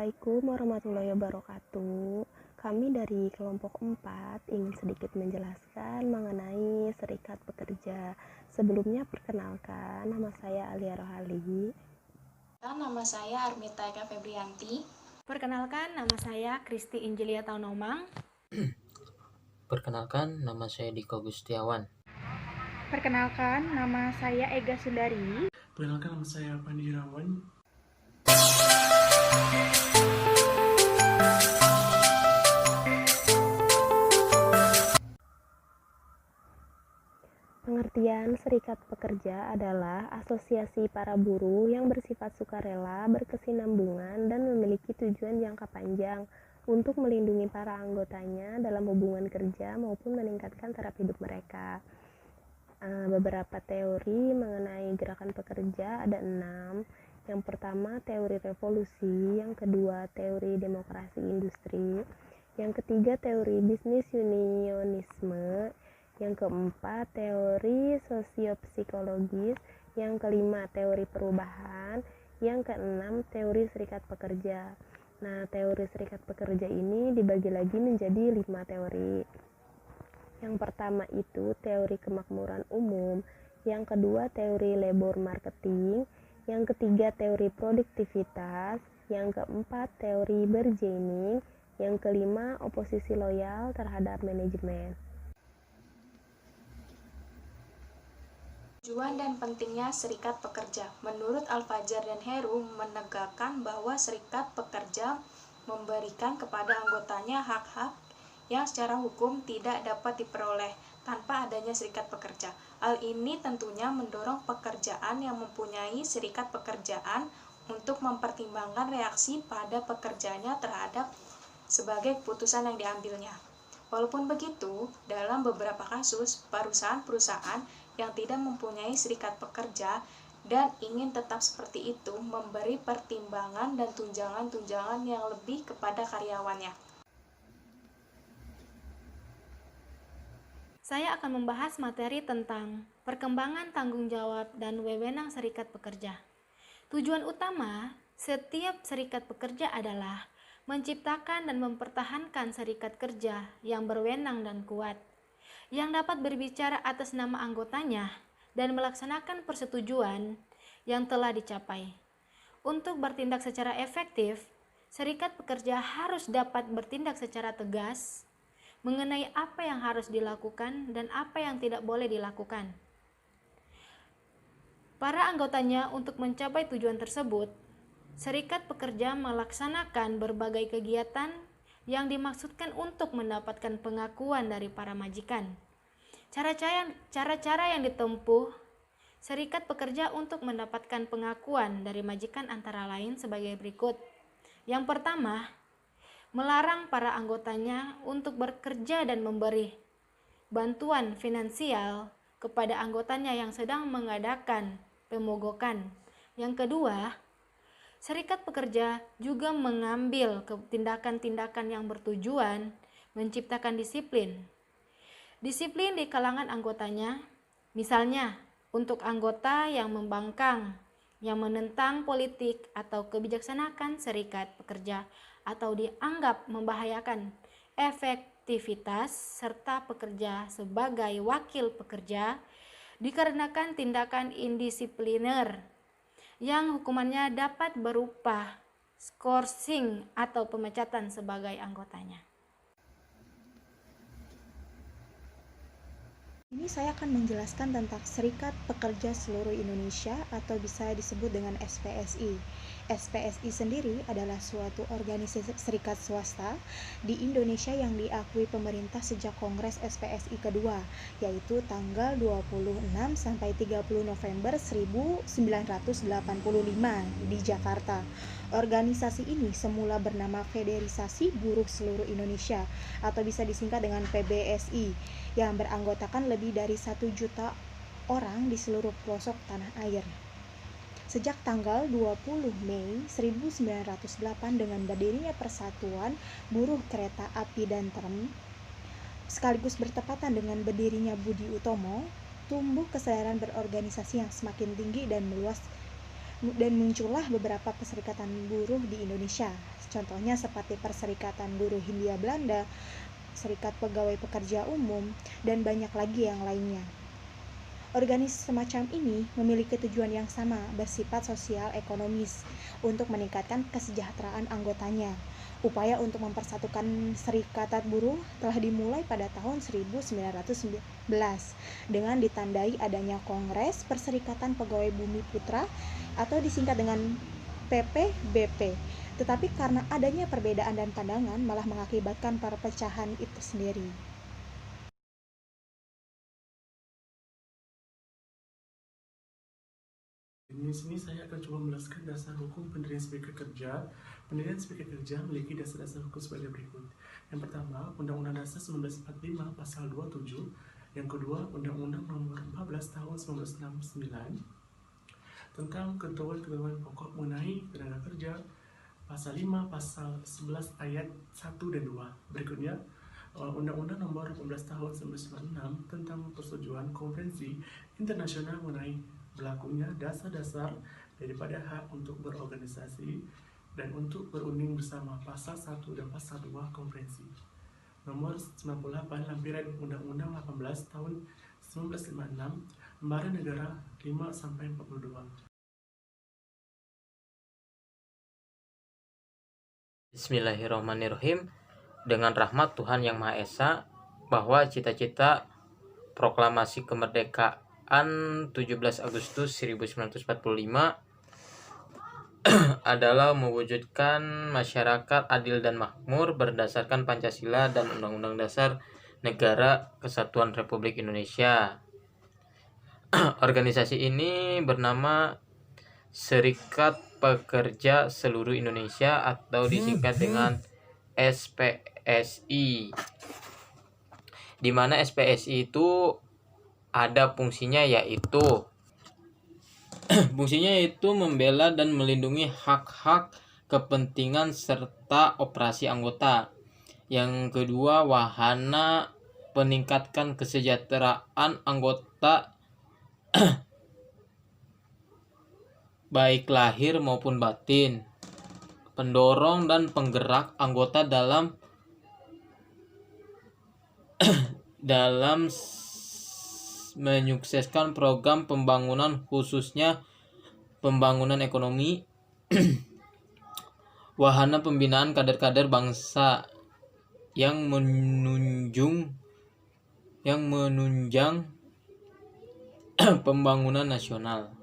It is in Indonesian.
Assalamualaikum warahmatullahi wabarakatuh. Kami dari kelompok 4 ingin sedikit menjelaskan mengenai serikat pekerja. Sebelumnya perkenalkan, nama saya Alia Rohali. Nama saya Armita Eka Febrianti. Perkenalkan, nama saya Kristi Injilia Taunomang. Perkenalkan, nama saya Diko Gustiawan. Perkenalkan, nama saya Ega Sundari. Perkenalkan, nama saya Pandi Irawan. Pengertian serikat pekerja adalah asosiasi para buruh yang bersifat sukarela, berkesinambungan, dan memiliki tujuan jangka panjang untuk melindungi para anggotanya dalam hubungan kerja maupun meningkatkan taraf hidup mereka. Beberapa teori mengenai gerakan pekerja ada 6. Yang pertama, teori revolusi. Yang kedua, teori demokrasi industri. Yang ketiga, teori bisnis unionisme. Yang keempat, teori sosiopsikologis. Yang kelima, teori perubahan. Yang keenam, teori serikat pekerja. Nah, teori serikat pekerja ini dibagi lagi menjadi 5 teori. Yang pertama itu teori kemakmuran umum, yang kedua teori labor marketing, yang ketiga teori produktivitas, yang keempat teori bargaining, yang kelima oposisi loyal terhadap manajemen. Tujuan dan pentingnya serikat pekerja. Menurut Al-Fajar dan Heru menegakkan bahwa serikat pekerja memberikan kepada anggotanya hak-hak yang secara hukum tidak dapat diperoleh tanpa adanya serikat pekerja. Hal ini tentunya mendorong pekerjaan yang mempunyai serikat pekerjaan untuk mempertimbangkan reaksi pada pekerjaannya terhadap sebagai keputusan yang diambilnya. Walaupun begitu, dalam beberapa kasus, perusahaan-perusahaan yang tidak mempunyai serikat pekerja dan ingin tetap seperti itu memberi pertimbangan dan tunjangan-tunjangan yang lebih kepada karyawannya. Saya akan membahas materi tentang perkembangan tanggung jawab dan wewenang serikat pekerja. Tujuan utama setiap serikat pekerja adalah menciptakan dan mempertahankan serikat kerja yang berwenang dan kuat, yang dapat berbicara atas nama anggotanya dan melaksanakan persetujuan yang telah dicapai. Untuk bertindak secara efektif, serikat pekerja harus dapat bertindak secara tegas mengenai apa yang harus dilakukan dan apa yang tidak boleh dilakukan. Para anggotanya untuk mencapai tujuan tersebut, serikat pekerja melaksanakan berbagai kegiatan yang dimaksudkan untuk mendapatkan pengakuan dari para majikan. Cara-cara yang ditempuh serikat pekerja untuk mendapatkan pengakuan dari majikan antara lain sebagai berikut. Yang pertama, melarang para anggotanya untuk bekerja dan memberi bantuan finansial kepada anggotanya yang sedang mengadakan pemogokan. Yang kedua, serikat pekerja juga mengambil tindakan-tindakan yang bertujuan menciptakan disiplin. Disiplin di kalangan anggotanya, misalnya untuk anggota yang membangkang, yang menentang politik atau kebijaksanaan serikat pekerja, atau dianggap membahayakan efektivitas serta pekerja sebagai wakil pekerja dikarenakan tindakan indisipliner yang hukumannya dapat berupa skorsing atau pemecatan sebagai anggotanya. Ini saya akan menjelaskan tentang Serikat Pekerja Seluruh Indonesia atau bisa disebut dengan SPSI. SPSI sendiri adalah suatu organisasi serikat swasta di Indonesia yang diakui pemerintah sejak Kongres SPSI kedua, yaitu tanggal 26 sampai 30 November 1985 di Jakarta. Organisasi ini semula bernama Federasi Buruh Seluruh Indonesia atau bisa disingkat dengan PBSI yang beranggotakan lebih dari 1 juta orang di seluruh pelosok tanah air. Sejak tanggal 20 Mei 1908 dengan berdirinya Persatuan Buruh Kereta Api dan Tram, sekaligus bertepatan dengan berdirinya Budi Utomo, tumbuh kesadaran berorganisasi yang semakin tinggi dan meluas dan muncullah beberapa perserikatan buruh di Indonesia. Contohnya seperti Perserikatan Buruh Hindia Belanda, Serikat Pegawai Pekerja Umum, dan banyak lagi yang lainnya. Organisasi semacam ini memiliki tujuan yang sama, bersifat sosial ekonomis, untuk meningkatkan kesejahteraan anggotanya. Upaya untuk mempersatukan serikat buruh telah dimulai pada tahun 1919 dengan ditandai adanya Kongres Perserikatan Pegawai Bumi Putra atau disingkat dengan PPBP. Tetapi karena adanya perbedaan dan pandangan malah mengakibatkan perpecahan itu sendiri. Di sini saya akan coba menjelaskan dasar hukum pendirian serikat kerja. Pendirian serikat kerja memiliki dasar-dasar hukum sebagai berikut. Yang pertama, Undang-Undang Dasar 1945 Pasal 27. Yang kedua, Undang-Undang Nomor 14 Tahun 1969 tentang ketentuan pokok mengenai tenaga kerja. Pasal 5, Pasal 11 ayat 1 dan 2. Berikutnya, Undang-Undang Nomor 18 Tahun 1996 tentang persetujuan Konvensi Internasional mengenai berlakunya dasar-dasar daripada hak untuk berorganisasi dan untuk berunding bersama, Pasal 1 dan Pasal 2 Konvensi Nomor 98 lampiran Undang-Undang 18 Tahun 1956 Lembaran Negara 5-42. Bismillahirrahmanirrahim. Dengan rahmat Tuhan Yang Maha Esa, bahwa cita-cita proklamasi kemerdekaan 17 Agustus 1945 adalah mewujudkan masyarakat adil dan makmur berdasarkan Pancasila dan Undang-Undang Dasar Negara Kesatuan Republik Indonesia. Organisasi ini bernama Serikat Pekerja Seluruh Indonesia atau disingkat dengan SPSI, di mana SPSI itu ada fungsinya yaitu membela dan melindungi hak-hak, kepentingan serta operasi anggota. Yang kedua, wahana peningkatkan kesejahteraan anggota baik lahir maupun batin, pendorong dan penggerak anggota dalam menyukseskan program pembangunan, khususnya pembangunan ekonomi, wahana pembinaan kader-kader bangsa yang menunjang pembangunan nasional.